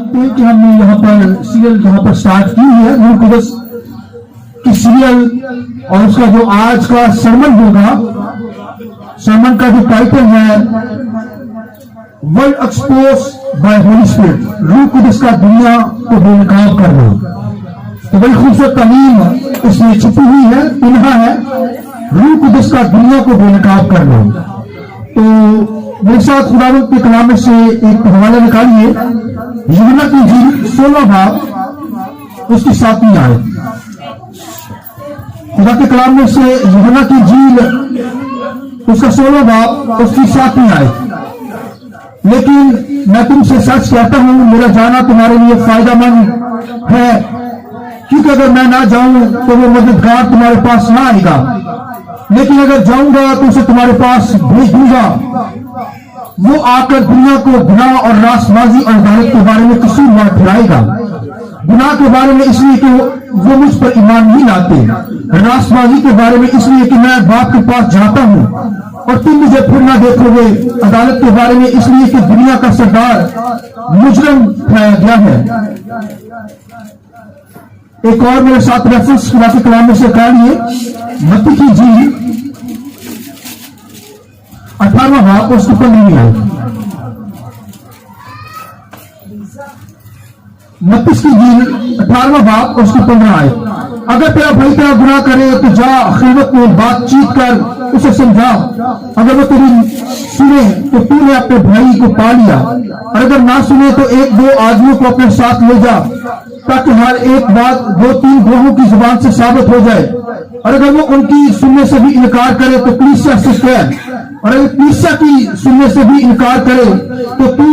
जानते हैं कि हमने यहाँ पर सीरियल यहाँ पर स्टार्ट की है रूह कुदस की सीरियल, और उसका जो आज का सरमन होगा, सरमन का जो टाइटल है world expose by holy spirit, रूह कुदस का दुनिया को बेनकाब करना। तो बड़ी खूबसूरत तालीम इसमें छुपी हुई है, पिन्हा है, रूह कुदस का दुनिया को बेनकाब करना। तो मेरे साथ खुदावंद के कलाम से एक हवाला निकालिए, यूहन्ना की इंजील 16 बाब उसकी 7वीं आयत। खुदा के कलाम में से यूहन्ना की इंजील उसका 16 बाब उसकी 7वीं आयत। लेकिन मैं तुमसे सच कहता हूं, मेरा जाना तुम्हारे लिए फायदेमंद है, क्योंकि अगर मैं ना जाऊं तो वो मददगार तुम्हारे पास ना आएगा, लेकिन अगर जाऊंगा तो उसे तुम्हारे पास भेज दूंगा। वो आकर दुनिया को गुनाह और रासबाजी और अदालत के बारे में कसूरवार ठहराएगा। गुनाह के बारे में इसलिए कि वो मुझ पर ईमान नहीं लाते, रासबाजी के बारे में इसलिए कि मैं बाप के पास जाता हूं और तुम मुझे फिर ना देखोगे, अदालत के बारे में इसलिए कि दुनिया का सरदार मुजरम ठहराया गया है। एक और मेरे साथ रेफरेंस खुदा के कलाम में से काढ़िए, मत्ती की इंजील 18वां बाब उसकी 15वीं आयत। मत्ती की इंजील 18वां बाब उसकी 15 आयत। अगर तेरा भाई तेरा गुनाह करे तो जा खिलवत में बातचीत कर उसे समझा, अगर वो तेरी सुने तो तूने अपने भाई को पा लिया, और अगर ना सुने तो एक दो आदमियों को अपने साथ ले जा, ताकि हर एक बात 2-3 गवाहों की जुबान से साबित हो जाए। और अगर वो उनकी सुनने से भी इनकार करे तो कलीसिया से कह, और अगर कलीसिया की सुनने से भी इनकार करे तो तू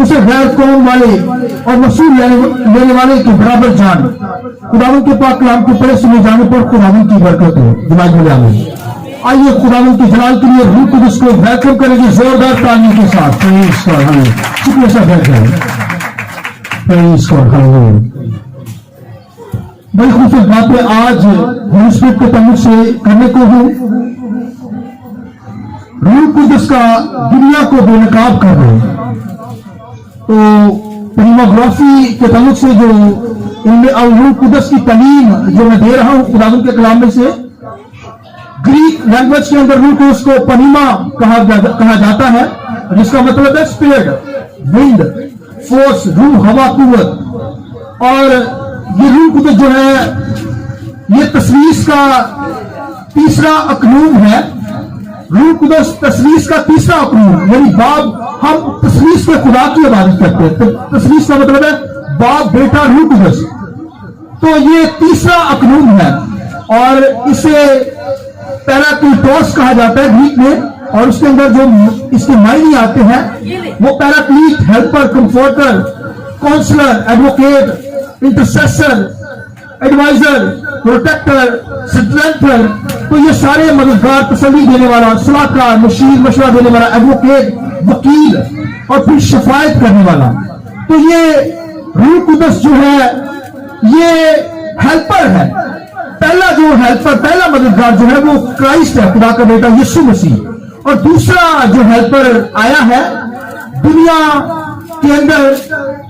उसे गैर कौम वाले और मसूल लेने वाले के बराबर जान। खुदावंद के पाक कलाम को पढ़े सुने जाने पर खुदावंद की बरकत हो। दिमाग में आमीन। आइए खुदावंद के जलाल के लिए रूह कुदस को वेलकम करेंगे जोरदार ताली के साथ। Praise God, hallelujah. शुक्रिया सा बैठ जाए। Praise God, hallelujah. बड़ी खूबसूरत बातें आज होली स्पिरिट के तल्लुक से करने को हूं। रूह कुदस का दुनिया को बेनकाब कर रहे हैं। तो प्रीमोग्राफी के तल्लुक से जो इनमें रूह कुदस की तालीम जो मैं दे रहा हूं खुदावंद के कलाम में से, ग्रीक लैंग्वेज के अंदर रूह कुदस को पनीमा कहा जाता है, जिसका मतलब है स्पिरिट, विंड, फोर्स, रूह, हवा, कुव्वत। और ये रूह कुदस जो है ये तस्वीर का तीसरा अकनूम है। रूह कुदस तस्वीर का तीसरा अकनूम, यानी बाप, हम तस्वीर से खुदा की इबादत करते हैं, तो तस्वीर का मतलब है बाप, बेटा, रूह कुदस। तो ये तीसरा अकनूम है और इसे पैराक्लीटोस कहा जाता है ग्रीक में, और उसके अंदर जो इसके मायने आते हैं वो paraclete, helper, comforter, counsellor, advocate, intercessor, adviser, protector, strengthener. तो ये सारे मददगार, तसल्ली देने वाला, सलाहकार, मुशीर, मशवरा देने वाला, एडवोकेट, वकील और फिर शफायत करने वाला। तो ये रूह कुदस जो है ये हेल्पर है। पहला जो हेल्पर, पहला मददगार जो है वो क्राइस्ट है, खुदा का बेटा यीशु मसीह। और दूसरा जो हेल्पर आया है दुनिया के अंदर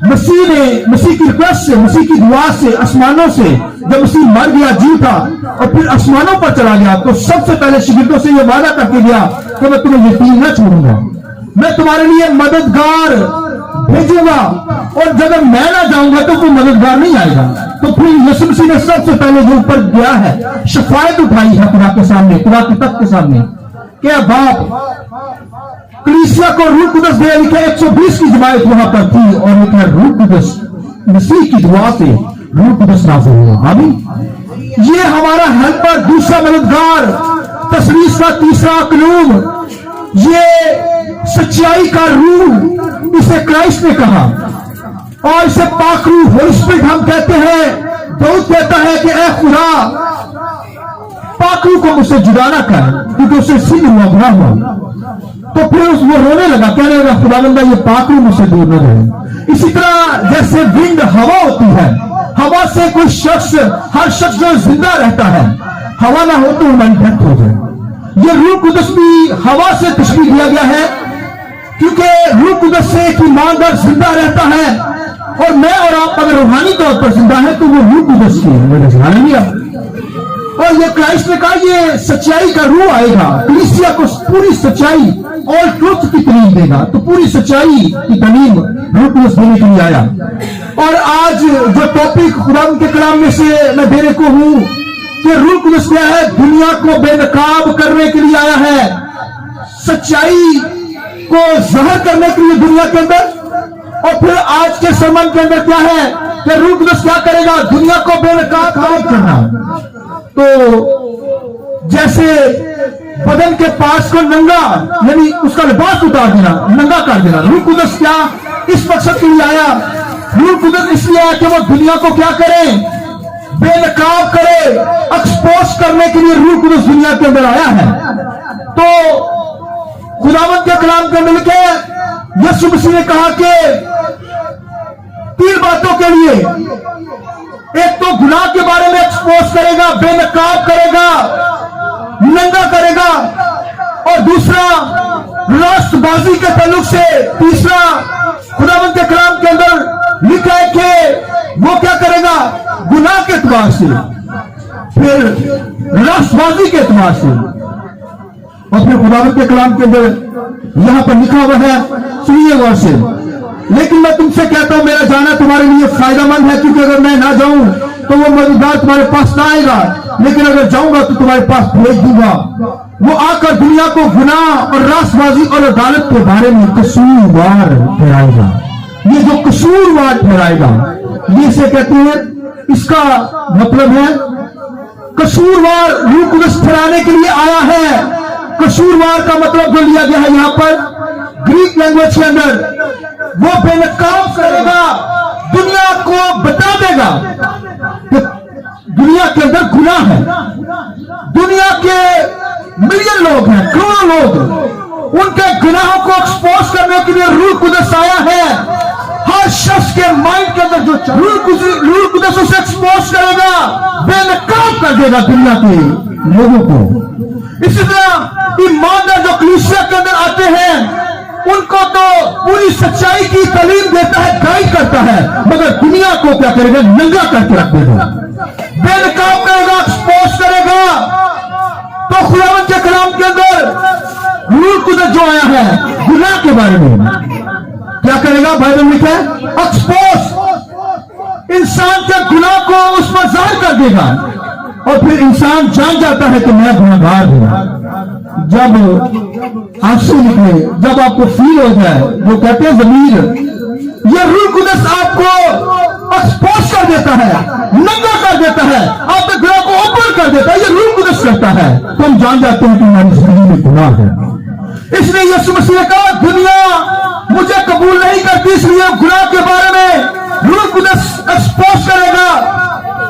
मसीह की रिक्वेस्ट से, मसीह की दुआ से, आसमानों से, जब मसीह मर गया, जी था और फिर आसमानों पर चला गया, तो सबसे पहले शिगिर्दों से यह वादा करके गया कि मैं तुम्हें यतीम न छोड़ूंगा, मैं तुम्हारे लिए मददगार भेजूंगा, और जब मैं ना जाऊंगा तो कोई मददगार नहीं आएगा। तो फिर यीशु मसीह ने सबसे पहले जो ऊपर गया है, शफायत उठाई है खुदा के सामने, खुदा के तख्त के सामने, क्या बाप कलीसिया को रूह कुदस दे। लिखे 120 की जमायत वहां पर थी और लिखा रूह कुदस, मसीह की दुआ से रूह कुदस नाज़िल हुआ। आमीन। ये हमारा हेल्पर, दूसरा मददगार, तस्वीर का तीसरा अकनूम, ये सच्चाई का रूह, इसे क्राइस्ट ने कहा, और इसे पाक रूह, होली स्पिरिट हम कहते हैं। दाऊद कहता है कि ऐ खुदा पाक रूह को मुझसे जुदा ना कर, क्योंकि उसे सिद्ध हुआ, बुरा हुआ। तो फिर वो रोने लगा, कहने लगा खुदावंदा ये पाक रूह मुझसे दूर न रहे। इसी तरह जैसे विंड, हवा होती है, हवा से कोई शख्स, हर शख्स जो जिंदा रहता है, हवा ना हो तो इन्फेक्ट हो जाए। ये रूह कुदस भी हवा से तशबीह दिया गया है, क्योंकि रूह कुदस से एक ईमानदार जिंदा रहता है اور میں اور آپ اگر روحانی طور پر زندہ ہیں تو وہ روح قدس کی وجہ سے ہاللویا۔ اور یہ کرائسٹ نے کہا یہ سچائی کا روح آئے گا، کلیسیا کو پوری سچائی اور ٹروتھ کی تعلیم دے گا، تو پوری سچائی کی تعلیم روح قدس دینے کے لیے آیا۔ اور آج جو ٹاپک خدا کے کلام میں سے میں دینے کو ہوں کہ روح قدس کیا ہے، دنیا کو بے نقاب کرنے کے لیے آیا ہے، سچائی کو ظاہر کرنے کے لیے دنیا کے اندر۔ اور پھر آج کے سرمن کے اندر کیا ہے کہ روح قدس کیا کرے گا، دنیا کو بے نقاب کرنا۔ تو جیسے بدن کے پارٹس کو ننگا، یعنی اس کا لباس اتار دینا، ننگا کر دینا، روح قدس کیا اس مقصد کے لیے آیا۔ روح قدس اس لیے آیا کہ وہ دنیا کو کیا کرے، بے نقاب کرے، ایکسپوز کرنے کے لیے روح قدس دنیا کے اندر آیا ہے۔ تو خداوند کے کلام کے اندر لکھے یسوع مسیح نے کہا کہ 3 باتوں کے لیے، ایک تو گناہ کے بارے میں ایکسپوز کرے گا، بے نقاب کرے گا، ننگا کرے گا، اور دوسرا راست بازی کے تعلق سے، تیسرا خداوند کے کلام کے اندر لکھا ہے کہ وہ کیا کرے گا گناہ کے اعتبار سے، پھر راست بازی کے اعتبار سے، اور پھر خداوند کے کلام کے اندر یہاں پر لکھا ہوا ہے، سنیے غور سے، لیکن میں تم سے کہتا ہوں میرا جانا تمہارے لیے فائدہ مند ہے، کیونکہ اگر میں نہ جاؤں تو وہ مددگار تمہارے پاس نہ آئے گا، لیکن اگر جاؤں گا تو تمہارے پاس بھیج دوں گا۔ وہ آ کر دنیا کو گناہ اور راست بازی اور عدالت کے بارے میں قصوروار ٹھہرائے گا۔ یہ جو قصوروار ٹھہرائے گا، یہ سے کہتے ہیں، اس کا مطلب ہے قصوروار روح قدس ٹھہرانے کے لیے آیا ہے۔ قصوروار کا مطلب جو لیا گیا ہے یہاں پر گریک لینگویج کے اندر، وہ بے نقاب کرے گا، دنیا کو بتا دے گا کہ دنیا کے اندر گناہ ہے، دنیا کے ملین لوگ ہیں، کروڑوں لوگ، ان کے گناہوں کو ایکسپوز کرنے کے لیے روح قدس آیا ہے۔ ہر شخص کے مائنڈ کے اندر جو روح قدس اسے ایکسپوز کرے گا، بے نقاب کر دے گا دنیا کے لوگوں کو۔ اسی طرح ایماندار جو کلیسیا کے اندر آتے ہیں، ان کو تو پوری سچائی کی تعلیم دیتا ہے، گائیڈ کرتا ہے، مگر دنیا کو کیا کرے گا، ننگا کر کے رکھ دے گا، بے نقاب کرے گا، ایکسپوز کرے گا۔ تو خداوند کے کلام کے اندر روح قدس جو آیا ہے گناہ کے بارے میں کیا کرے گا، بائبل میں کیا ہے، ایکسپوز، انسان کے گناہ کو اس پر ظاہر کر دے گا، اور پھر انسان جان جاتا ہے کہ میں گناہگار ہوں۔ جب آنسو نکلے، جب آپ کو فیل ہو جائے، جو کہتے ہیں ضمیر، یہ روح قدس آپ کو ایکسپوز کر دیتا ہے، ننگا کر دیتا ہے، آپ کے گناہ کو اوپن کر دیتا ہے، یہ روح قدس کرتا ہے، تو ہم جان جاتے ہیں کہ ہماری زندگی میں گناہ ہے۔ اس لیے یسوع مسیح نے کہا دنیا مجھے قبول نہیں کرتی، اس لیے گناہ کے بارے میں روح قدس ایکسپوز کرے گا،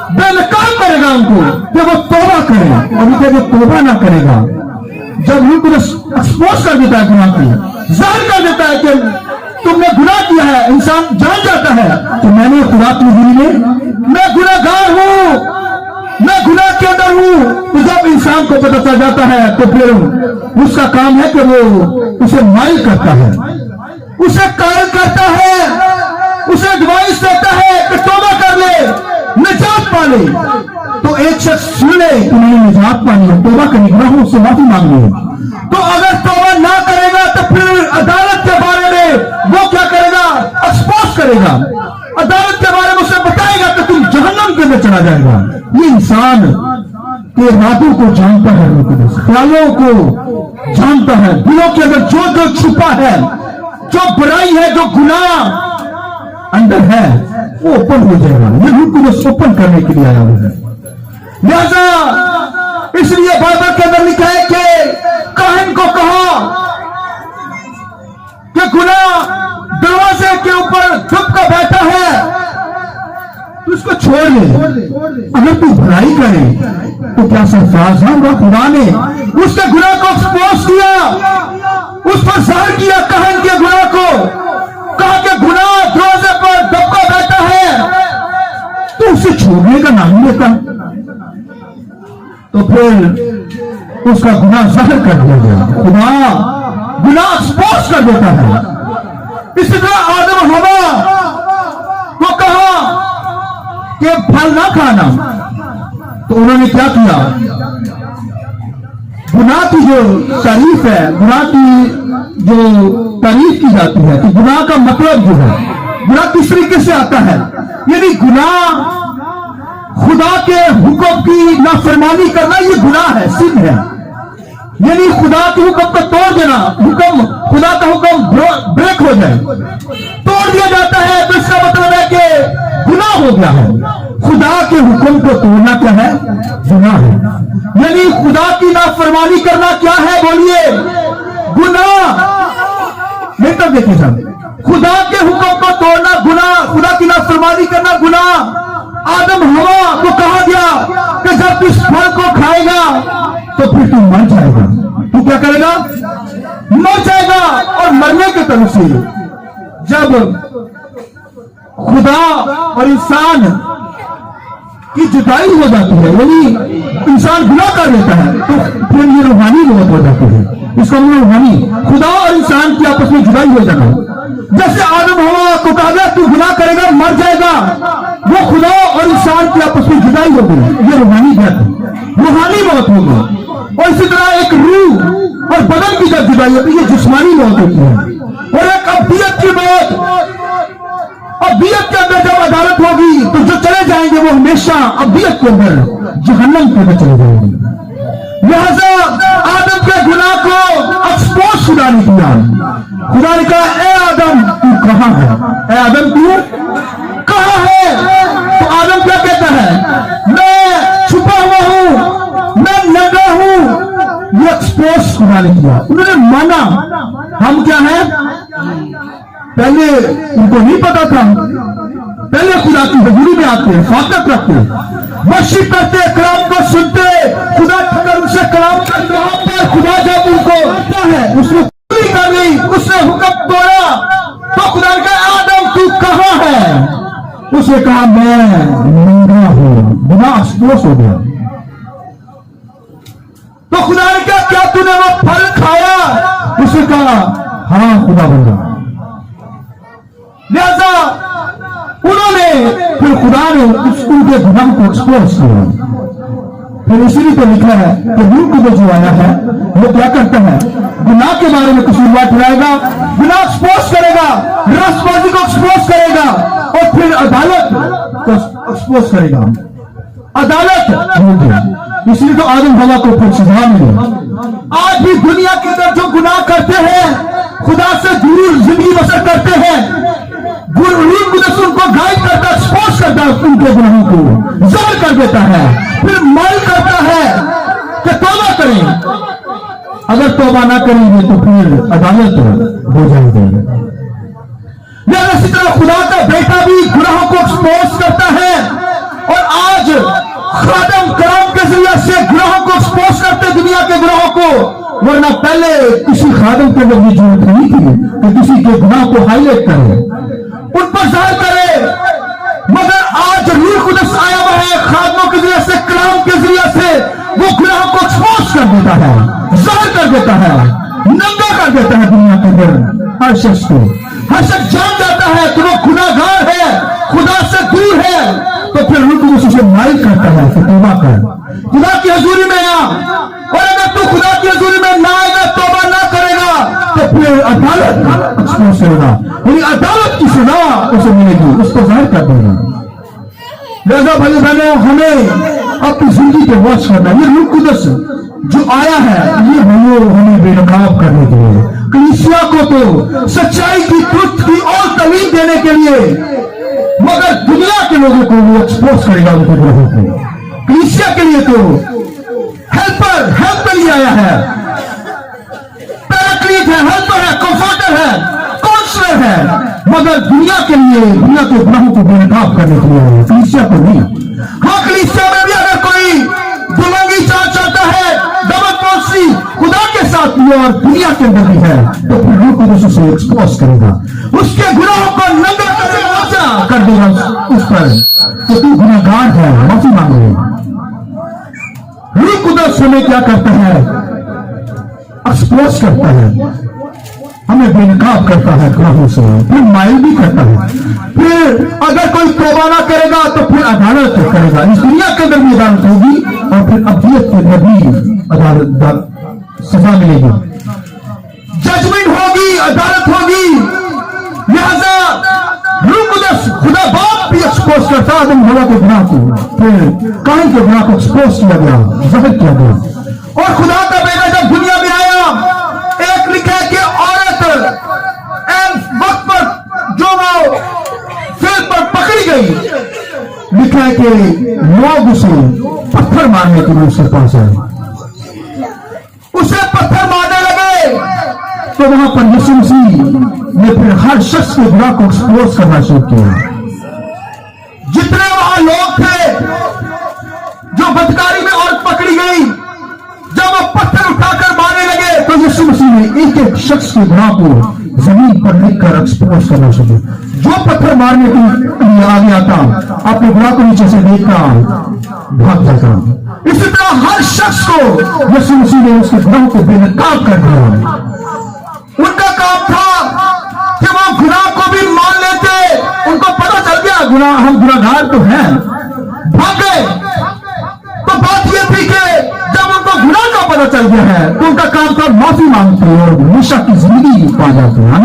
بے نقاب کرے گا ان کو کہ وہ توبہ کرے، اور ان کے توبہ نہ کرے گا۔ جب روح قدس ایکسپوز کر دیتا ہے گناہ کی، ظاہر کر دیتا ہے کہ تم نے گناہ کیا ہے، انسان جان جاتا ہے کہ میں نے خدا کی زندگی میں گناہگار ہوں، میں گناہ کے اندر ہوں۔ تو جب انسان کو پتہ چل جاتا ہے تو پھر اس کا کام ہے کہ وہ اسے مائل کرتا ہے، اسے قائل کرتا ہے، اسے ایڈوائس دیتا ہے کہ توبہ کر لے، نجات پا لے۔ تو ایک شخص سن لے کہ میں نے نجات پانی ہے، توبہ کرنے گناہوں سے معافی مانگنی ہے، تو اگر توبہ نہ کرے گا تو پھر عدالت کے بارے میں وہ کیا کرے گا، ایکسپوز کرے گا، عدالت کے بارے میں اسے بتائے گا کہ تم جہنم کے اندر چلا جائے گا۔ یہ انسان کے ارادوں کو جانتا ہے، روح قدس خیالوں کو جانتا ہے، دلوں کے اندر جو جو چھپا ہے، جو برائی ہے، جو گناہ اندر ہے، وہ اوپن ہو جائے گا۔ یہ روح قدس اوپن کرنے کے لیے آیا ہوا ہے۔ لہذا اس لیے بائبل کے اندر لکھا ہے کہ کاہن کو کہا کہ گناہ دروازے کے اوپر چھپ کر بیٹھا ہے، تو اس کو چھوڑ لے، اگر تو برائی کرے تو کیا سرفراز ہوگا۔ خدا نے اس کے گناہ کو ایکسپوز کیا، اس پر ظاہر کیا کاہن کے گناہ کو، کہا کہ گناہ دروازے پر دبکا بیٹھا ہے، تو اسے چھوڑنے کا نام لیتا، تو پھر اس کا گناہ ظاہر کر دیا گیا۔ خدا گناہ ایکسپوز کر دیتا ہے۔ اسی طرح آدم و حوا کہ پھل نہ کھانا، تو انہوں نے کیا کیا؟ گناہ کی جو تعریف ہے، گناہ کی جو تعریف کی جاتی ہے کہ گناہ کا مطلب جو ہے، گناہ کس طریقے سے آتا ہے، یعنی گناہ خدا کے حکم کی نافرمانی کرنا، یہ گناہ ہے، سن ہے، یعنی خدا کے حکم کو توڑ دینا، خدا کا حکم بریک ہو جائے، توڑ دیا جاتا ہے، تو اس کا مطلب ہے کہ گناہ ہو گیا ہے۔ خدا کے حکم کو توڑنا کیا ہے؟ گناہ ہے، یعنی خدا کی نافرمانی کرنا کیا ہے؟ بولیے، گناہ۔ نہیں تو دیکھیے صاحب، خدا کے حکم کو توڑنا گناہ، خدا کی نافرمانی کرنا گناہ۔ آدم ہوا کو کہا گیا کہ جب تو اس پھل کو کھائے گا تو پھر تو مر جائے گا۔ تو کیا کرے گا؟ مر جائے گا۔ اور مرنے کے طرف سے جب خدا اور انسان کی جدائی ہو جاتی ہے، یعنی انسان گناہ کر لیتا ہے، تو پھر یہ روحانی موت ہو جاتی ہے۔ اس کا مطلب روحانی، خدا اور انسان کی آپس میں جدائی ہو جانا۔ جیسے آدم ہوا کو کہا گیا تو گناہ کرے گا مر جائے گا، وہ خدا اور انسان کی آپس میں جدائی ہو گئی، یہ روحانی بات ہے، روحانی موت ہو گئی۔ اور اسی طرح ایک روح اور بدن کی جب جدائی ہوتی ہے، یہ جسمانی موت ہوتی ہے۔ اور ایک ابدیت کی موت، ابدیت کے اندر جب عدالت ہوگی تو جو چلے جائیں گے وہ ہمیشہ ابدیت کے اندر جہنم کے اندر چلے جائیں گے۔ لہذا آدم کے گناہ کو ایکسپوز خدا نے کیا۔ خدا نے کہا اے آدم تو کہاں ہے؟ اے آدم تو کہاں ہے؟ تو آدم کیا کہتا ہے؟ میں چھپا ہوا ہوں، میں ننگا ہوں۔ یہ ایکسپوز خدا نے کیا، انہوں نے مانا ہم کیا ہیں۔ پہلے ان کو نہیں پتا تھا، پہلے خدا کی حضوری میں آتے، فاقت رکھتے، ورشپ کرتے، کلام کو سنتے، خدا اگر ان سے کلام کرتے، خدا جب ان کو ہے اس نے پوری کر لی، اس نے حکم توڑا، تو خدا نے کہا آدم تو کہاں ہے؟ اس نے کہا میں ننگا ہوں، گناہ ایکسپوز ہو گیا۔ تو خدا نے کہا کیا تو نے وہ پھل کھایا؟ اس نے کہا ہاں خدا بندہ۔ لہذا انہوں نے پھر خدا نے ان کے گناہ کو ایکسپوز کیا۔ پھر اسی لیے تو لکھا ہے کہ روح القدس جو آیا ہے وہ کیا کرتا ہے؟ گناہ کے بارے میں قصوروار ٹھہرائے گا، گناہ ایکسپوز کرے گا، راست بازی کو ایکسپوز کرے گا، اور پھر عدالت کو ایکسپوز کرے گا، عدالت ہوگی۔ اس لیے تو آدم حوا کو پھر سزا ملی۔ آج بھی دنیا کے اندر جو گناہ کرتے ہیں، خدا سے دور زندگی بسر کرتے ہیں، روح القدس ان کو گائیڈ کرتا، ایکسپوز کرتا ہے، ان کے گناہوں کو ظاہر کر دیتا ہے، پھر مائل کرتا ہے کہ توبہ کریں۔ اگر توبہ نہ کریں گے تو پھر عدالت ہو جائے گی۔ لیکن اسی طرح خدا کا بیٹا بھی گناہوں کو ایکسپوز کرتا ہے، اور آج خادم کرام کے ذریعے سے گناہوں کو ایکسپوز کرتے دنیا کے گناہوں کو، ورنہ پہلے کسی خادم کو یہ ضرورت نہیں تھی کہ کسی کے گناہ کو ہائی لائٹ کرے، ان پر ظاہر کرے، مگر آج روح القدس آیا ہوا ہے خادموں کے ذریعے سے، کلام کے ذریعے سے وہ گناہ کو ایکسپوز کر دیتا ہے، ظاہر کر دیتا ہے، ننگا کر دیتا ہے دنیا کے اندر ہر شخص کو۔ ہر شخص جان جاتا ہے کہ وہ گناہ گار ہے، خدا سے دور ہے، تو پھر روح القدس اسے مائل کرتا ہے کہ توبہ کر، خدا کی حضوری میں آ، اور اگر تو خدا کی حضوری میں نہ آئے گا، توبہ نہ کرے گا، تو پھر عدالت ایکسپوز کرے گا، یعنی عدالت کی سزا اسے ملے گی، اس کو ظاہر کر دے گا۔ لہذا بھائی بہنوں، ہمیں اپنی زندگی کو واچ کرنا ہے۔ یہ روح القدس جو آیا ہے یہ ہمیں بے نقاب کرنے کے لیے، کلیسیا کو تو سچائی کی، ٹروتھ کی اور تعلیم دینے کے لیے، مگر دنیا کے لوگوں کو وہ ایکسپوز کرے گا ان کے گناہوں کو۔ کلیسیا کے لیے تو ہیلپ کے لیے آیا ہے، پیراکلیٹ ہے، ہیلپر ہے، کمفورٹر ہے، کونسلر ہے، مگر دنیا کے لیے، دنیا کے گناہوں کو بے نقاب کرنے کے لیے آیا ہے، کلیسیا کو نہیں۔ ہاں کلیسیا میں بھی اگر کوئی دلنگی چال چلتا ہے، ڈبل پالیسی خدا کے ساتھ بھی اور دنیا کے اندر بھی ہے، تو پھر روح القدس اسے ایکسپوز کرے گا، اس کے گناہوں کو ننگا کر دے گا اس پر کہ تو گناہ گار ہے، معافی مانگے۔ روح القدس ہمیں کیا کرتا ہے؟ ایکسپوز کرتا ہے، हमें बेनकाब करता है गुनाहों से, फिर माइल भी करता है। फिर अगर कोई तौबा ना करेगा तो फिर अदालत करेगा, इस दुनिया के अंदर भी अदालत होगी और फिर अबदियत के अंदर भी अदालत सजा मिलेगी, जजमेंट होगी, अदालत होगी। लिहाजा रूह कुदस खुदा बाप भी एक्सपोज करता है आदम हवा के गुनाह को, फिर काइन के गुनाह को एक्सपोज किया गया, जाहिर किया गया। और खुदा का बेटा जब दुनिया में आया, एक लिखा है कि औरत वक्त पर जो वो फिर पर पकड़ी गई, लिखा है कि लोग उसे पत्थर मारने के लिए उसके पास आए, उसे पत्थर मारने लगे। तो वहां पर यीशु मसीह ने फिर हर शख्स के गुनाह को एक्सपोज करना शुरू किया। जितने वहां लोग थे जो बदकारी में औरत पकड़ी गई, जब वो पत्थर उठाकर मारने लगे तो यीशु मसीह ने एक एक शख्स के गुनाह को जमीन पर लिखकर एक्सपोज करना शुरू। जो पत्थर मारने के लिए आ गया था, अपने गुनाह को नीचे से देखता भाग जाता। इसी तरह हर शख्स को यीशु मसीह ने उसके गुनाह को बेनकाब कर दिया। उनका काम था कि वो गुनाह को भी मान लेते, उनको पता चल गया गुनाह, हम गुनाहगार तो हैं, भाग गए। तो बात यह थी कि जब उनको गुनाह का पता चल गया है तो उनका काम था माफी मांगते और हमेशा की जिंदगी पा जाते हैं।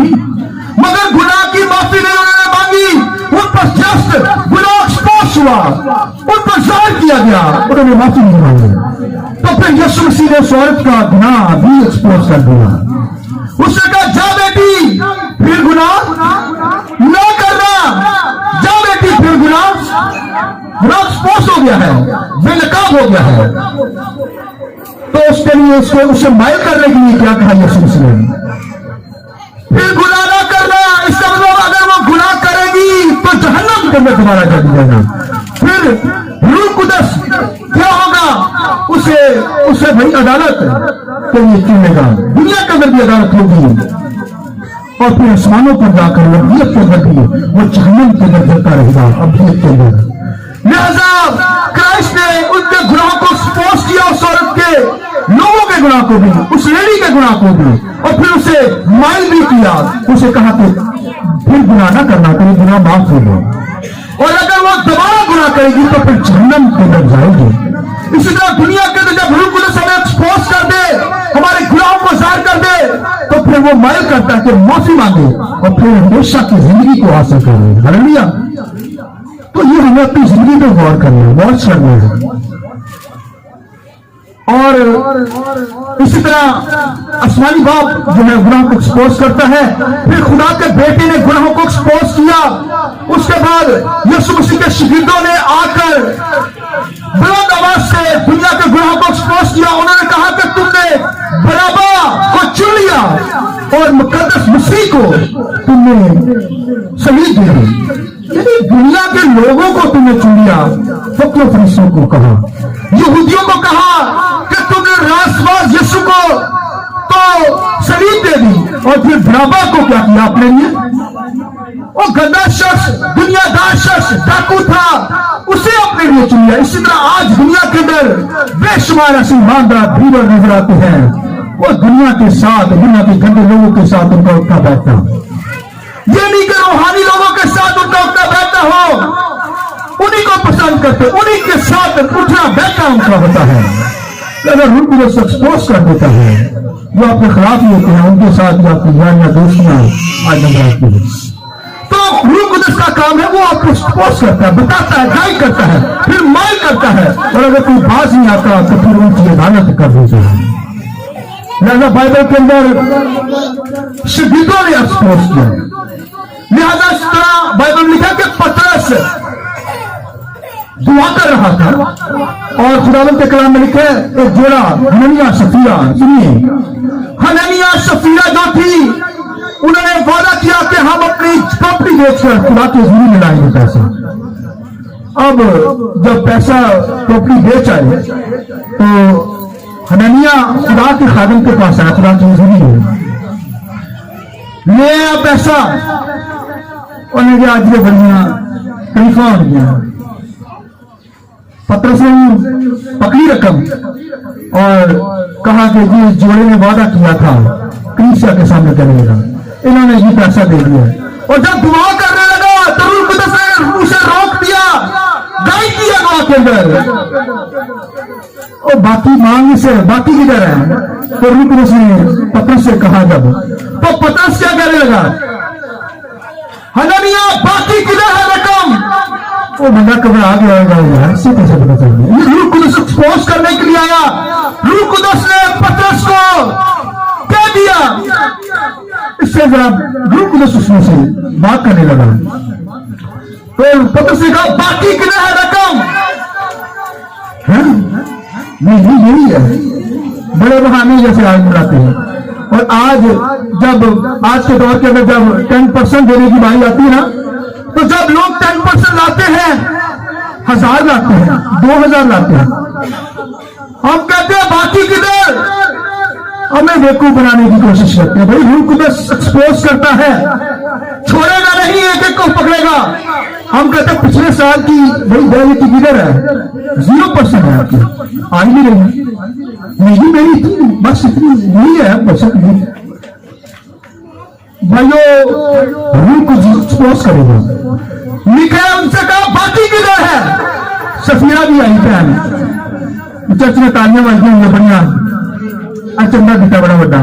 मगर गुनाह की माफी नहीं उन्होंने मांगी, उन पर जस्ट गुनाह एक्सपोज हुआ, उन पर जाहिर किया गया, उन्होंने माफी नहीं मांगी। तो फिर यीशु मसीह ने उस औरत का गुनाह भी एक्सपोज कर दिया। उसने कहा, जा बेटी फिर गुनाह न करना, जा बेटी फिर गुनाह एक्सपोज हो गया है, बेनकाब हो गया है। तो उसके लिए उसे माइल करने के लिए क्या कहा यीशु मसीह ने? फिर गुनाह ना करना। इसका मतलब अगर वो गुनाह करेगी तो जहन्नम के अंदर दोबारा कर दिया जाएगा। फिर रूह कुदस क्या होगा? उसे भाई अदालत के लिए चुनेगा, दुनिया के अंदर भी अदालत होगी और फिर आसमानों पर जाकर अबदियत के अंदर भी वो जहन्नम के अंदर चलता रहेगा, अबदियत के अंदर। लिहाजा क्राइस्ट ने उनके गुनाह को एक्सपोज किया, उस औरत के, लोगों के गुनाह को भी, उस लेडी के गुनाह को भी, और फिर उसे माइल भी किया। उसे कहा कि फिर गुनाह ना करना, तेरे गुनाह माफ हो गए, और अगर वो दोबारा गुनाह करेगी तो फिर जहन्नम के अंदर जाएगी। इसी तरह दुनिया के अंदर जब रूह कुदस हमें एक्सपोज कर दे, हमारे गुनाहों को जाहिर कर दे, तो फिर वो माइल करता है कि माफी मांगे और फिर हमेशा की जिंदगी को हासिल करें। हालेलुया। तो ये हमें अपनी जिंदगी पे गौर करना है, बहुत करना है। और इसी तरह आसमानी बाप जो है गुनाह को एक्सपोज करता है, फिर खुदा के बेटे ने गुनाहों को एक्सपोज किया। उसके बाद यीशु मसीह के शागिर्दों ने आकर बुलंद आवाज से दुनिया के गुनाहों को एक्सपोज किया। उन्होंने कहा कि तुमने बराबा को चुन लिया और मुकद्दस मसीह को तुमने सलीब दे दी। यदि दुनिया के लोगों को तुमने चुन लिया तो क्यों फरीसियों को कहा, यहूदियों को कहा कि तुमने रासबाज यीशु को तो सलीब दे दी और फिर बराबा को क्या किया अपने लिए? वो गंदा शख्स, दुनियादार शख्स, डाकू था, उसे अपने लिए चुन लिया। इसी तरह आज दुनिया के अंदर बेशुमार ऐसे ईमानदार भीड़ नजर आते हैं, वो दुनिया के साथ, दुनिया के गंदे लोगों के साथ उनका उठना बैठना, ये नहीं कि रूहानी लोगों के साथ उनका उठना बैठना हो, उन्हीं को पसंद करते, उन्हीं के साथ उठना बैठना उनका होता है। अगर रूह कुदस एक्सपोज कर देता है, जो आपके खिलाफ ही होते हैं, उनके साथ आपकी जान या दोस्तियां आज नजर आती है। तो रूह कुदस का काम है, वो आपको एक्सपोज करता है, बताता है, गाइड करता है, फिर माइल करता है, और अगर कोई बात नहीं आता तो फिर उनकी अदालत कर देता है। लिहाजा बाइबल के अंदर शागिर्दों ने एक्सपोज किया। लिहाजा इस तरह बाइबल में लिखा कि पतरस दुआ कर रहा था और खुदावंद के कलाम में लिखा है एक जोड़ा हननिया सफीरा। सुनिए, हननिया सफीरा जो थी, उन्होंने वादा किया कि हम अपनी प्रॉपर्टी बेचकर खुदा की हज़ूरी में लाएंगे पैसा। अब जब पैसा प्रॉपर्टी बेच आए तो हननिया खुदा के खादिम के पास आया, खुदा की हज़ूरी में ले आया पैसा, उन्हें आज ये बढ़िया तरीफा हो गया। पतरस ने पकड़ी रकम और कहा कि जी जोड़े ने वादा किया था कलीसिया के सामने करेगा। انہوں نے یہ پیسہ دے دیا. اور جب دعا کرنے لگا تو روح القدس نے اسے روک دیا, گائے کیا دعا کے اندر. اور باقی مانگ سے باقی کدھر ہے؟ تو روح القدس نے پترس سے کہا جب, تو پترس کیا کہنے لگا, حنانیہ باقی کدھر ہے رقم؟ وہ بندہ کبھی آ گیا ہوگا, اس سے کیسے پتا چل گیا؟ یہ روح القدس ایکسپوز کرنے کے لیے آیا. روح القدس نے پترس کو کہہ دیا. اس سے جب روح القدس اس میں سے بات کرنے لگا تو پترس نے کہا باقی کدھر ہے رقم؟ نہیں یہی ہے, بڑے بہانے جیسے آج بناتے ہیں. اور آج کے دور کے اندر جب 10% دینے کی باری آتی ہے نا, تو جب لوگ 10% لاتے ہیں, 1000 لاتے ہیں, 2000 لاتے ہیں, ہم کہتے ہیں باقی کدھر؟ ہمیں بیوقوف بنانے کی کوشش کرتے ہیں. بھائی روح القدس ایکسپوز کرتا ہے, چھوڑے گا نہیں, ایک ایک کو پکڑے گا. ہم کہتے ہیں پچھلے سال کی بھائی بیعزتی کدھر ہے؟ 0% ہے آپ کی, آج بھی رہی نہیں میری تھی, بس اتنی نہیں ہے بچت نہیں. بھائیو روح کو ایکسپوز کرے گا. لکھا ہے ان سے کہا باقی کدھر ہے؟ سفیرہ بھی آئی تھی, چرچ میں تالیاں بجتی ہوئی بڑھیا, چندہ دیتا بڑا بڑا.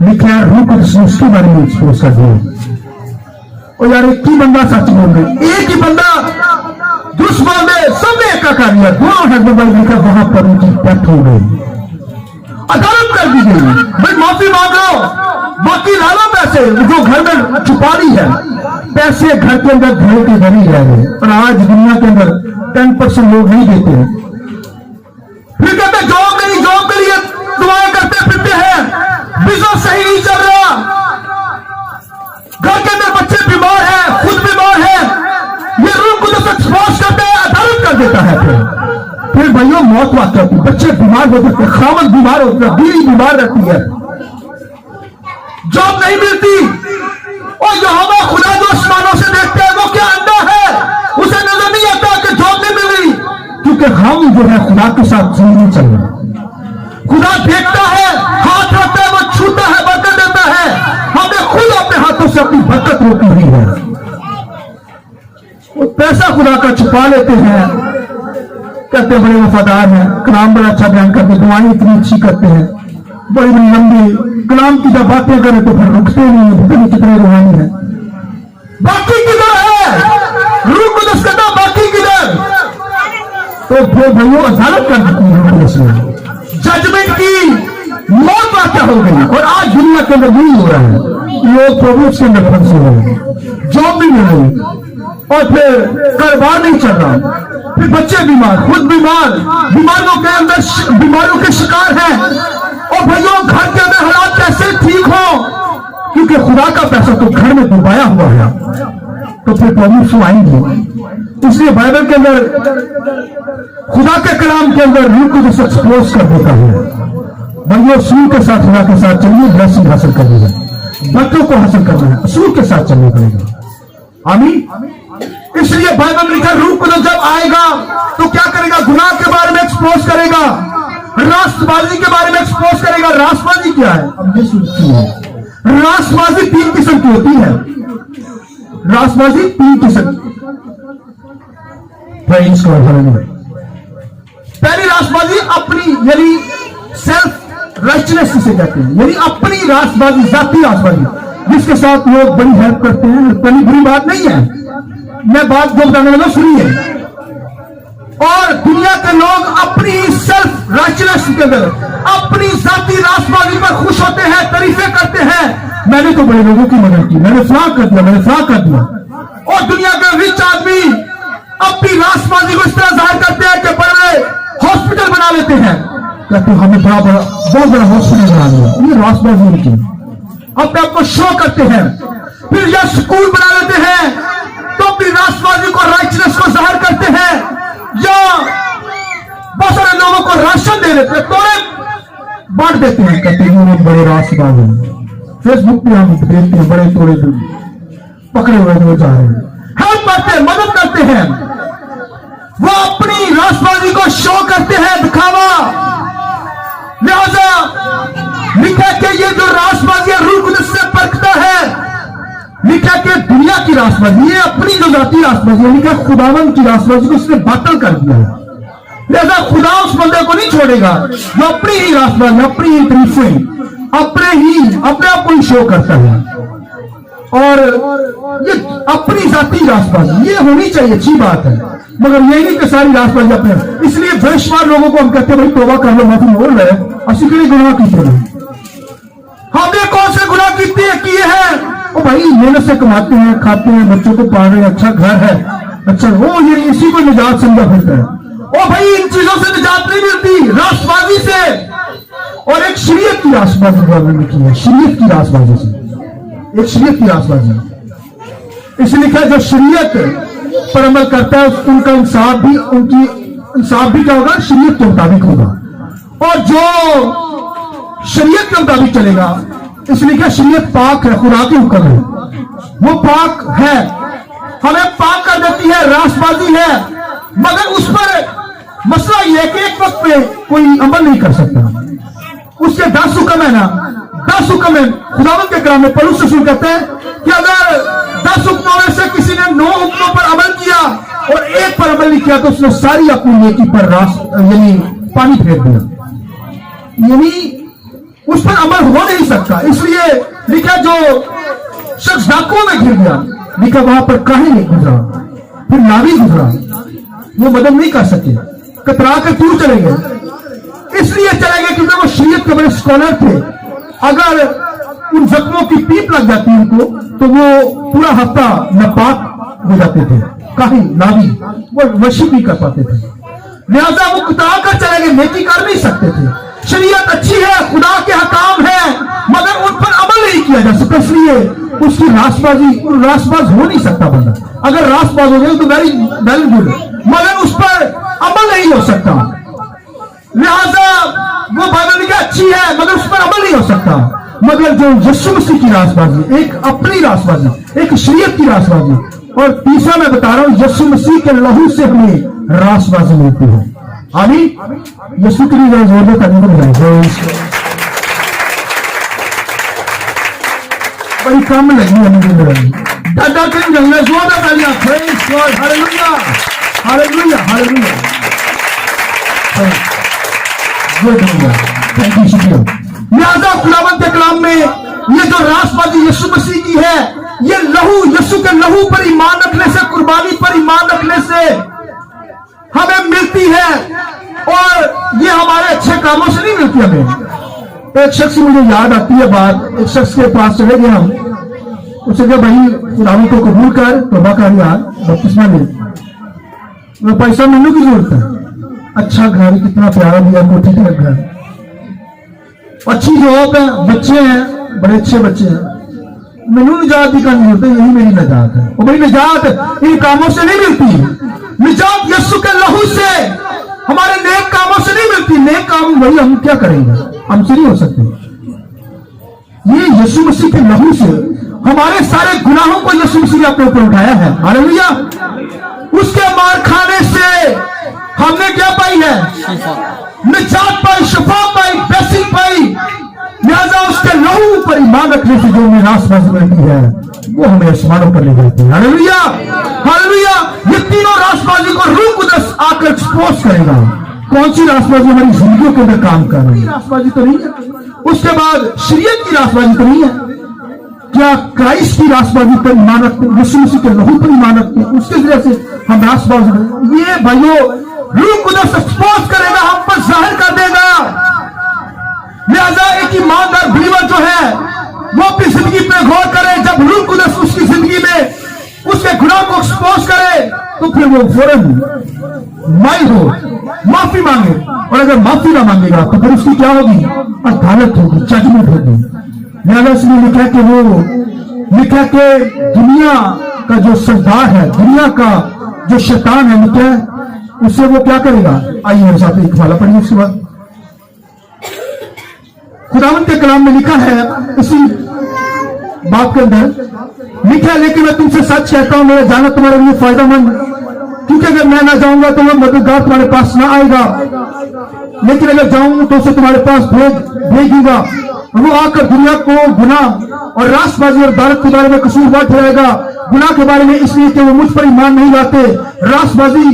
لکھا ہے روح کو اس کے بارے میں ایکسپوز کر دیا. اور یار ایک ہی بندہ سچ بول رہے, ایک ہی بندہ درست بول رہے, سب نے ایک کا کر لیا. دونوں ہسبینڈ وائف لکھا وہاں پر ان کی ڈیتھ ہو گئی, عدالت کر دی گئی. بھائی معافی مانگ لو, باقی لا لو پیسے جو گھر میں چھپا لی ہے. پیسے گھر کے اندر گھر کے گھر ہی رہ گئے. اور آج دنیا کے اندر 10% لوگ نہیں دیتے ہیں. پھر کہتے جاب نہیں, جاب کے لیے دعائیں کرتے پھرتے ہیں, بزنس صحیح نہیں چل رہا, گھر کے اندر بچے بیمار ہیں, خود بیمار ہیں. یہ روح القدس ایکسپوز کرتا ہے, عدالت کر دیتا ہے. پھر بھائیوں موت واقع ہوتی ہے, بچے بیمار ہوتے ہیں, خاوند بیمار ہوتا ہے, بیوی بیمار رہتی ہے, جاب نہیں ملتی. اور یہوہ خدا جو آسمانوں سے دیکھتے ہیں وہ کیا اندھا ہے, اسے نظر نہیں آتا کہ جاب نہیں مل رہی, کیونکہ ہم جو ہے خدا کے ساتھ نہیں چل رہے. خدا دیکھتا ہے, ہاتھ رکھتا ہے, وہ چھوتا ہے, برکت دیتا ہے. ہمیں خود اپنے ہاتھوں سے اپنی برکت روکی ہوئی ہے. وہ پیسہ خدا کا چھپا لیتے ہیں, کہتے بڑے وفادار ہیں, کلام بڑا اچھا بیان کرتے, دعائیں اتنی اچھی کرتے ہیں, بڑی بڑی لمبی کلام کی جب باتیں کریں تو پھر رکتے نہیں, پتہ نہیں کتنے روحانی ہیں. باقی کدھر ہے؟ روح القدس کہتا باقی کدھر؟ تو پھر بھائیوں عدالت کر دیتی ہے روح القدس نے, ججمنٹ کی, موت واقع ہو گئی. اور آج دنیا کے اندر یہی ہو رہا ہے, لوگ پروبلمس کے اندر پھنسے ہوئے ہیں, جاب نہیں مل رہی, اور پھر کاروبار نہیں چل رہا, پھر بچے بیمار, خود بیمار, بیماریوں کے اندر بیماریوں کے شکار ہیں. اور بھائیوں گھر کے اندر حالات کیسے ٹھیک ہو, کیونکہ خدا کا پیسہ تو گھر میں ڈبایا ہوا ہے. تو پھر پرابلمس آئیں گی. اس لیے بائبل کے اندر, خدا کے کلام کے اندر روح کو جس ایکسپوز کر دیتا ہے. بھائیوں اصول کے ساتھ خدا کے ساتھ چلیے, بلیسنگ حاصل کرنی ہے, بچوں کو حاصل کرنا ہے, اصول کے ساتھ چلنا پڑے گا. آمین. اس لیے بائبل میں لکھا روح قدس جب آئے گا تو کیا کرے گا؟ گناہ کے بارے میں ایکسپوز کرے گا, راست بازی کے بارے میں ایکسپوز کرے گا. راست بازی کیا ہے؟ اب یہ سنتی ہے, راست بازی 3 قسم کی ہوتی ہے. راست بازی 3 قسم کی. پہلی راست بازی اپنی, یعنی سیلف رائچنس سے کہتے ہیں, یعنی اپنی راست بازی, ذاتی راست بازی, جس کے ساتھ لوگ بڑی ہیلپ کرتے ہیں. پہلی بری بات نہیں ہے, میں بات جو بتانے والا سنیے. اور دنیا کے لوگ اپنی سیلف رائچنس کے اندر اپنی ذاتی راست بازی پر خوش ہوتے ہیں, تعریفیں کرتے ہیں, میں نے تو بڑے لوگوں کی مدد کی, میں نے فلاں کر دیا, میں نے فلاں کر دیا. اور دنیا کے رچ آدمی اپنی راست بازی کو اس طرح ظاہر کرتے ہیں کہ بڑے ہاسپٹل بنا لیتے ہیں, کہتے ہیں ہمیں بہت بڑا ہاسپٹل بنا لیا. یہ راست بازی نہیں کی, اپنے آپ کو شو کرتے ہیں. پھر یا سکول بنا لیتے ہیں تو اپنی راست بازی کو, رائچنس کو ظاہر کرتے ہیں, یا بہت سارے لوگوں کو راشن دے دیتے ہیں, توڑے بانٹ دیتے ہیں, کہتے ہیں بڑے راست باز ہیں. فیس بک پہ ہم دیکھتے ہیں بڑے توڑے پکڑے ہوئے جو جا رہے ہیں, ہیلپ کرتے ہیں, مدد کرتے ہیں. وہ اپنی راست بازی کو شو کرتے ہیں, دکھاوا. لہذا لکھا کہ ये जो रासबाजी है रूह कुदस से परखता है, लिखा कि दुनिया की रासबाजी, ये अपनी जो जाती रासबाजी है, लिखा खुदावंद की रासबाजी को उसने बातल कर दिया है। लिहाजा खुदा उस बंदे को नहीं छोड़ेगा जो अपनी ही रासबाजी, अपनी ही तरीफें, अपने आप को ही शो करता है। और ये अपनी जाती रासबाजी ये होनी चाहिए, अच्छी बात है, मगर ये नहीं कि सारी रासबाजी अपने। इसलिए बेशुमार लोगों को हम कहते हैं भाई तौबा कर लो, माफी बोल रहे असि के गुनाह की थे, हमने कौन से गुनाह किए हैं? ओ भाई मेहनत से कमाते हैं, खाते हैं, बच्चों को पाल रहे हैं, अच्छा घर है, अच्छा वो ये इसी को निजात समझा फिरता है। ओ भाई इन चीजों से निजात नहीं मिलती, रासबाजी से। और एक शरीयत की रासबाजी गवर्नमेंट ने की है, शरीयत की रासबाजी से, एक शरीयत की रासबाजी। इसलिए लिखा जो शरीयत पर अमल करता है उनका इंसाफ भी क्या होगा? शरीयत के मुताबिक होगा। और जो शरीयत के मुताबिक चलेगा, इसलिए क्या शरीयत पाक है, खुदा के हुक्म है, वो पाक है, हमें पाक कर देती है, रासबाजी है। मगर उस पर मसला यह कि एक वक्त पे कोई अमल नहीं कर सकता। उसके 10 हुक्म है ना, 10 हुक्म है। खुदावंद के कलाम में पौलुस रसूल कहते हैं कि अगर 10 हुक्मों में से किसी ने 9 हुक्मों पर अमल किया और एक पर अमल नहीं किया तो उसने सारी अपनी नेकी पर यानी पानी फेर दिया, यानी उस पर अमल हो नहीं सकता। इसलिए लिखा जो शख्स डाकुओं में गिर गया, लिखा वहां पर काहे नहीं गुजरा, फिर नावी गुजरा, वो मदद नहीं कर सके, कतरा कर दूर चले गए। इसलिए चले गए क्योंकि वो शरीयत के बड़े स्कॉलर थे। अगर उन जख्मों की पीप लग जाती उनको तो वो पूरा हफ्ता नापाक हो जाते थे, काहे नावी, वो वशी नहीं कर पाते थे। लिहाजा वो कतरा कर चले गए, नेकी कर नहीं सकते थे। शरीयत अच्छी है, खुदा के हकाम है, मगर उन पर अमल नहीं किया जा सकता। इसलिए उसकी रासबाज हो नहीं सकता बंदा। अगर रासबाज हो गए तो वेरी गुड, मगर उस पर अमल नहीं हो सकता। लिहाजा वो बाइबल की अच्छी है मगर उस पर अमल नहीं हो सकता। मगर जो यीशु मसीह की रासबाजी, एक अपनी रासबाजी, एक शरीयत की रासबाजी, और तीसरा मैं बता रहा हूं यीशु मसीह के लहू से हमें रासबाजी मिलती है। आमीन। यीशु के लिए जोर बड़ी कम लगी हमें दादा के जोरदार तालियां, praise God, hallelujah hallelujah hallelujah, thank you, शुक्रिया। लिहाजा खुदावंद के कलाम में ये जो रासबाजी यीशु मसीह की है, ये लहू, यीशु के लहू पर ईमान रखने से, कुर्बानी पर ईमान रखने से हमें मिलती है। और ये हमारे अच्छे कामों से नहीं मिलती हमें। एक शख्स मुझे याद आती है बात, एक शख्स के पास चले गए हम, उससे कहा भाई खुदावंद को कबूल कर, तौबा कर यार, बपतिस्मा ले। मैं पैसा मिलने की जरूरत है, अच्छा घर, कितना प्यारा दिया, कोठी का घर, अच्छी जॉब है, बच्चे हैं, बड़े अच्छे बच्चे हैं, मैनू निजात की करनी होती है, यही मेरी निजात है। और मेरी निजात इन कामों से नहीं मिलती, निजात यीशु के लहू से, हमारे नेक कामों से नहीं मिलती। नेक काम वही हम क्या करेंगे, हमसे नहीं हो सकते। ये यीशु मसीह के लहू से, हमारे सारे गुनाहों को यीशु मसीह ने अपने ऊपर उठाया है, हालेलुया। उसके मार खाने से हमने क्या पाई है? निजात पाई, शिफा पाई, ब्लेसिंग पाई। लिहाजा उसके लहू पर ईमान रखने से जो हमें रासबाजी मिलती है वो हमें आसमानों पर ले जाती है, हालेलुया हालेलुया। ये तीनों रासबाजी को रूह कुदस आकर एक्सपोज करेगा। कौन सी रासबाजी हमारी जिंदगियों के अंदर काम कर रही है? रासबाजी तो नहीं है। उसके बाद शरीयत की रासबाजी तो नहीं है। क्या क्राइस्ट की रासबाजी पर ईमान रखते हैं, यीशु मसीह के लहू पर ईमान रखते हैं, उसके वजह से हम रासबाजी, ये भाइयों रूह कुदस एक्सपोज करेगा, हम पर जाहिर कर देगा। लिहाजा एक ईमानदार बिलीवर जो है वो अपनी जिंदगी पे गौर करे। जब रूह कुदस उसकी जिंदगी में उसके गुनाह को एक्सपोज करे तो फिर वो फौरन माइल हो, माफी मांगे, और अगर माफी ना मांगेगा तो फिर उसकी क्या होगी? अदालत होगी, जजमेंट होगी। लिहाजा इसलिए लिखा कि दुनिया का जो सरदार है, दुनिया का जो शैतान है, लिखा उससे वो क्या करेगा? आइए मेरे साथ एक हवाला पढ़िए। उसके बाद खुदावंद के कलाम में लिखा है, इसी बात के अंदर लिखा है, लेकिन मैं तुमसे सच कहता हूं मेरा जाना तुम्हारे लिए फायदेमंद, क्योंकि अगर मैं ना जाऊंगा तो मैं मददगार तुम्हारे पास ना आएगा, लेकिन अगर जाऊंगा तो उसे तुम्हारे पास भेजूंगा। वो आकर दुनिया को गुनाह और रासबाजी और दारत के बारे में कसूरवार ठहराएगा। गुनाह के बारे में इसलिए कि वो मुझ पर ईमान नहीं लाते, रासबाजी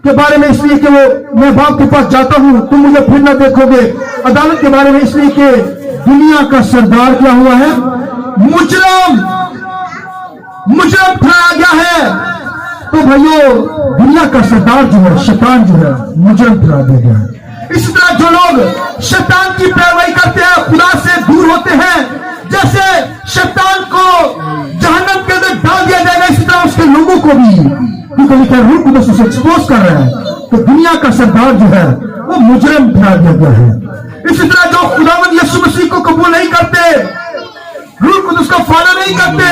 के बारे में इसलिए कि वो मैं बाप के पास जाता हूं तुम मुझे फिर ना देखोगे, अदालत के बारे में इसलिए कि दुनिया का सरदार क्या हुआ है, मुजरम ठहराया गया है। तो भाइयों, दुनिया का सरदार जो है, शैतान जो है, मुजरम ठहरा दिया गया है। इसी तरह जो लोग शैतान की पैरवी करते हैं खुदा से दूर होते हैं। जैसे शैतान को जहन्नम के अंदर डाल दिया जाएगा, इसी तरह उसके लोगों को भी, क्योंकि लिखा रूह कुदस उसे एक्सपोज कर रहा है तो दुनिया का सरदार जो है वो मुजरम ठहरा दिया गया है। इसी तरह जो खुदावंद यीशु मसीह को कबूल नहीं करते, रूह कुदस को फॉलो नहीं करते,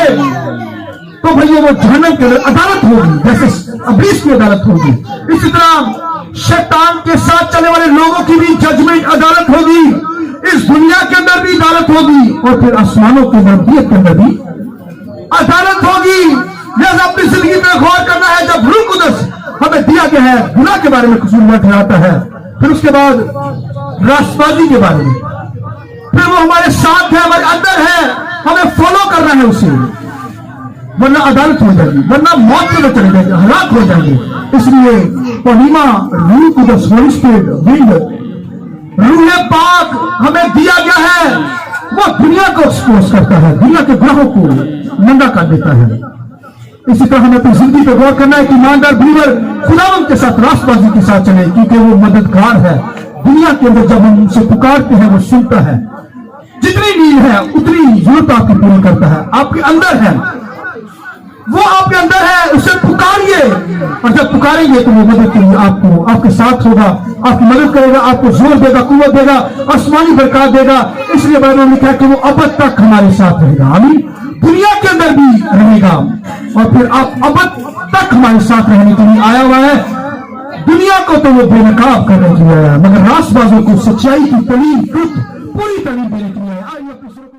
तो भैया वो जहन्नम के अंदर अदालत होगी, जैसे इब्लीस की अदालत होगी। इसी तरह शैतान के साथ चलने वाले लोगों की भी जजमेंट अदालत होगी, इस दुनिया के अंदर भी अदालत होगी और फिर आसमानों के मर्दियत के अंदर भी अदालत होगी। जैसे अपनी जिंदगी में गौर करना है, जब रूह कुदस हमें दिया गया है, गुनाह के बारे में कसूरवार ठहराता है, फिर उसके बाद रासबाजी के बारे में, फिर वो हमारे साथ है, हमारे अंदर है, हमें फॉलो करना है उसे, वरना अदालत हो जाएगी, वरना मौत में चले जाएंगे, हलाक हो जाएंगे। इसलिए पनीमा रूह कुदस होली स्पिरिट विंड रूह पाक हमें दिया गया है, वो दुनिया को एक्सपोज करता है, दुनिया के ग्रहों को नंगा कर देता है। इसी तरह हमें अपनी जिंदगी पर गौर करना है कि ईमानदार बिलीवर खुदावंद के साथ रासबाजी के साथ चले, क्योंकि वो मददगार है। दुनिया के अंदर जब हम उनसे पुकारते हैं वो सुनता है, जितनी नीड है उतनी जरूरत आपकी पूरी करता है, आपके अंदर है, वो आपके अंदर है, उसे पुकारिए और जब पुकारेंगे तो वो मदद के लिए आपको, आपके साथ होगा, आपकी मदद करेगा, आपको जोर देगा, कुव्वत देगा, आसमानी बरकत देगा। इसलिए बाइबल में लिखा है कि वो अब तक हमारे साथ रहेगा, आमीन, दुनिया के अंदर भी रहेगा और फिर आप अब तक हमारे साथ रहने के लिए आया हुआ है। दुनिया को तो वो बेनकाब करने के लिए आया है, मगर रासबाजों को सच्चाई की तालीम, पूरी तालीम देने के लिए आया।